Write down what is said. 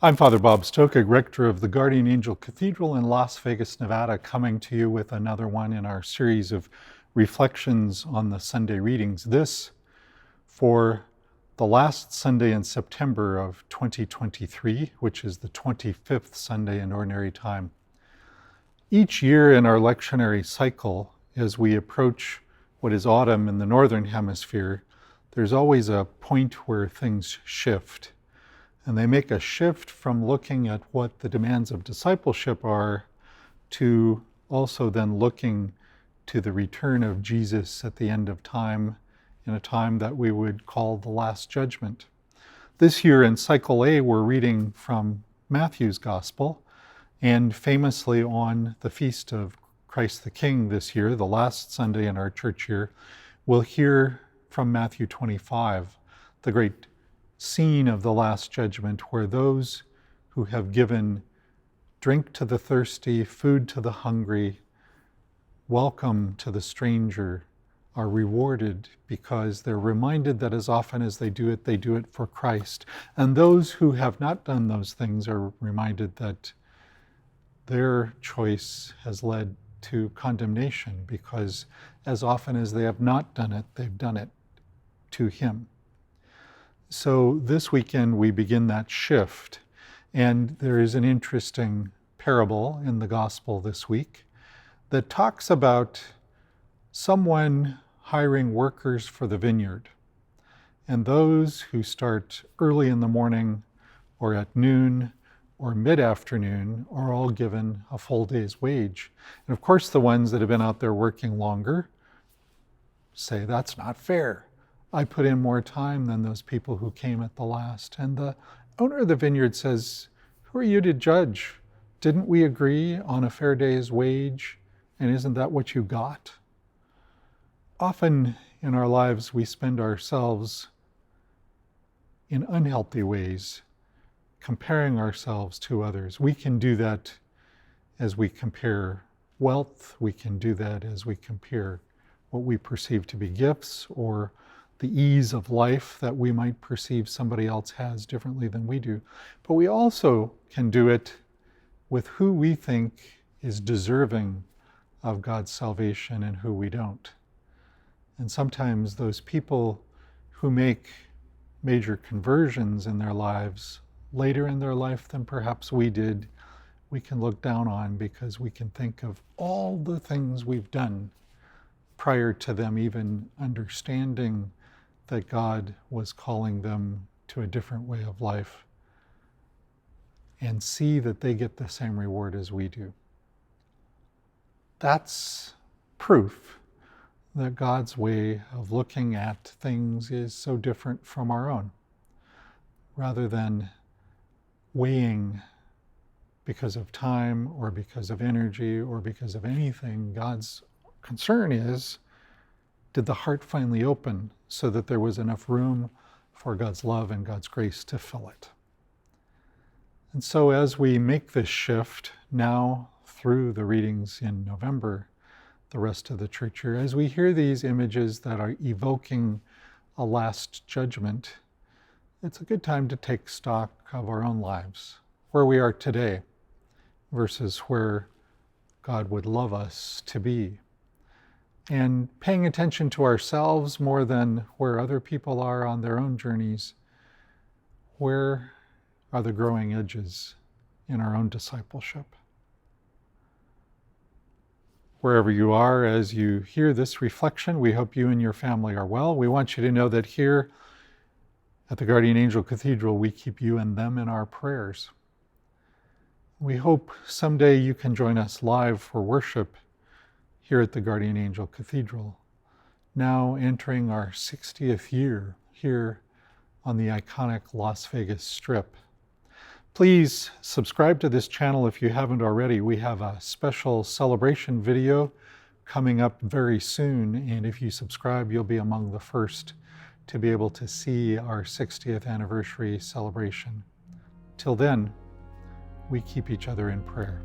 I'm Father Bob Stokig, rector of the Guardian Angel Cathedral in Las Vegas, Nevada, coming to you with another one in our series of reflections on the Sunday readings. This for the last Sunday in September of 2023, which is the 25th Sunday in Ordinary Time. Each year in our lectionary cycle, as we approach what is autumn in the Northern Hemisphere, there's always a point where things shift. And they make a shift from looking at what the demands of discipleship are to also then looking to the return of Jesus at the end of time, in a time that we would call the Last Judgment. This year in Cycle A, we're reading from Matthew's Gospel, and famously on the Feast of Christ the King this year, the last Sunday in our church year, we'll hear from Matthew 25, the great scene of the Last Judgment, where those who have given drink to the thirsty, food to the hungry, welcome to the stranger, are rewarded because they're reminded that as often as they do it for Christ. And those who have not done those things are reminded that their choice has led to condemnation, because as often as they have not done it, they've done it to Him. So this weekend we begin that shift, and there is an interesting parable in the gospel this week that talks about someone hiring workers for the vineyard. And those who start early in the morning or at noon or mid-afternoon are all given a full day's wage. And of course the ones that have been out there working longer say, that's not fair. I put in more time than those people who came at the last. And the owner of the vineyard says, who are you to judge? Didn't we agree on a fair day's wage? And isn't that what you got? Often in our lives, we spend ourselves in unhealthy ways, comparing ourselves to others. We can do that as we compare wealth. We can do that as we compare what we perceive to be gifts, or the ease of life that we might perceive somebody else has differently than we do. But we also can do it with who we think is deserving of God's salvation and who we don't. And sometimes those people who make major conversions in their lives later in their life than perhaps we did, we can look down on, because we can think of all the things we've done prior to them even understanding that God was calling them to a different way of life, and see that they get the same reward as we do. That's proof that God's way of looking at things is so different from our own. Rather than weighing because of time or because of energy or because of anything, God's concern is, did the heart finally open so that there was enough room for God's love and God's grace to fill it? And so as we make this shift now through the readings in November, the rest of the church year, as we hear these images that are evoking a last judgment, it's a good time to take stock of our own lives, where we are today versus where God would love us to be. And paying attention to ourselves more than where other people are on their own journeys. Where are the growing edges in our own discipleship? Wherever you are as you hear this reflection, we hope you and your family are well. We want you to know that here at the Guardian Angel Cathedral, we keep you and them in our prayers. We hope someday you can join us live for worship here at the Guardian Angel Cathedral, now entering our 60th year here on the iconic Las Vegas Strip. Please subscribe to this channel if you haven't already. We have a special celebration video coming up very soon, and if you subscribe, you'll be among the first to be able to see our 60th anniversary celebration. Till then, we keep each other in prayer.